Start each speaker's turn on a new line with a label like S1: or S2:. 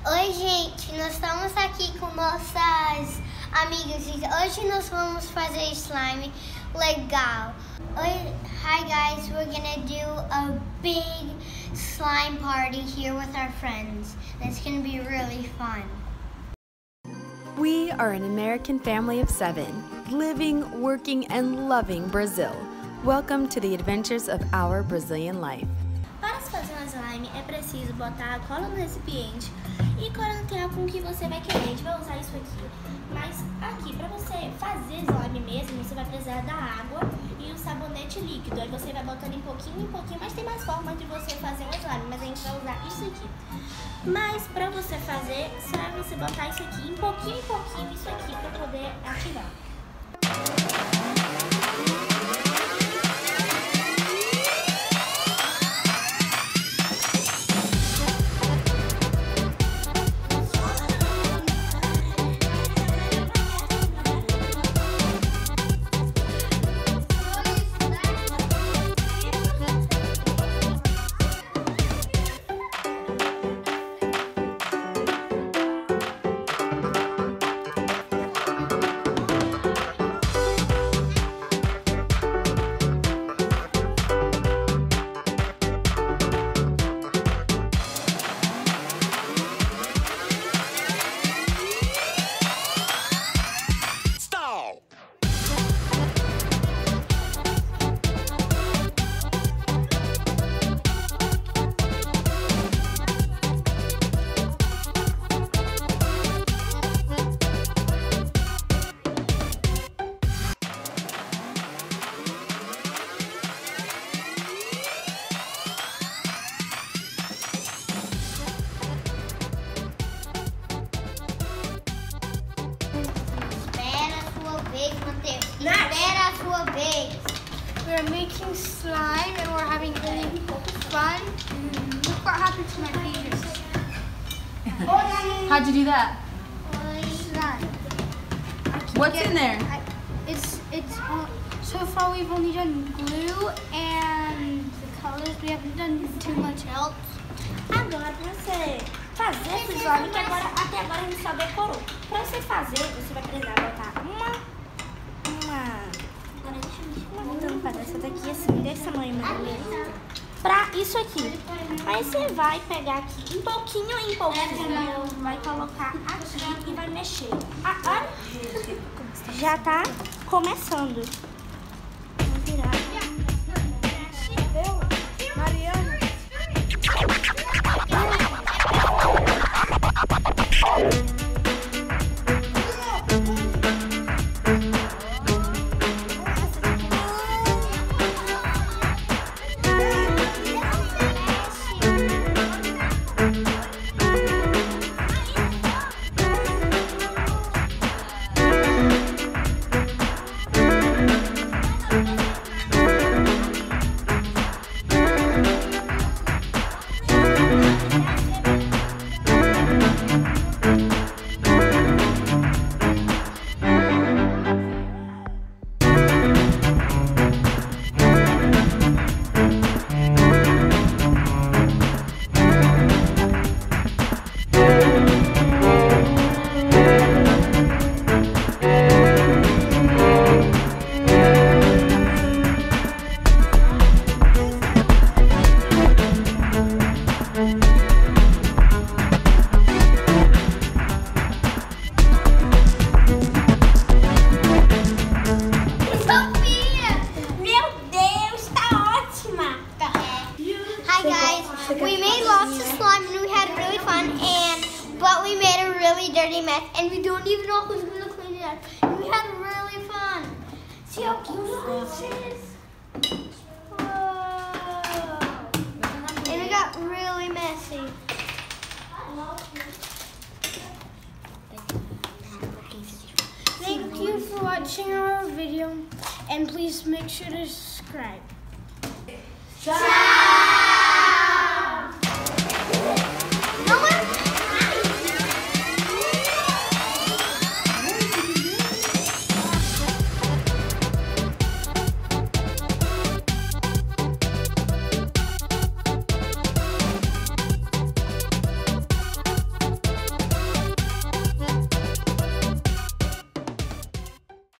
S1: Oi, gente, nós estamos aqui com nossas amigas e hoje nós vamos fazer slime legal. Hi guys, we're gonna do a big slime party here with our friends. It's gonna be really fun.
S2: We are an American family of 7, living, working, and loving Brazil. Welcome to the adventures of our Brazilian life.
S3: Para se fazer um slime é preciso botar a cola no recipiente e cola no tempo com que você vai querer. A gente vai usar isso aqui. Mas aqui, para você fazer slime mesmo, você vai precisar da água e o sabonete líquido. Aí você vai botando em pouquinho, mas tem mais formas de você fazer um slime, mas a gente vai usar isso aqui. Mas para você fazer, só é você botar isso aqui em pouquinho, isso aqui para poder ativar.
S1: Espera a sua vez.
S4: We're making slime and we're having really fun. Look what happened to my fingers.
S2: How'd you do that?
S4: Slime.
S2: What's in there?
S4: So far we've only done glue and the colors. We haven't done too much else.
S3: Agora, para você fazer esse slime, que até agora a gente só decorou. Para você fazer, você vai precisar botar uma tampa dessa daqui, assim, desse tamanho mais ou menos, pra isso aqui. Aí você vai pegar aqui, em pouquinho, vai colocar aqui e vai mexer. Olha, já tá começando. Vou virar. Mariana.
S1: We made lots of slime and we had really fun, but we made a really dirty mess and we don't even know who's going to clean it up. And we had really fun. See how cute this is? Whoa. And it got really messy.
S4: Thank you for watching our video and please make sure to subscribe.
S1: Ciao.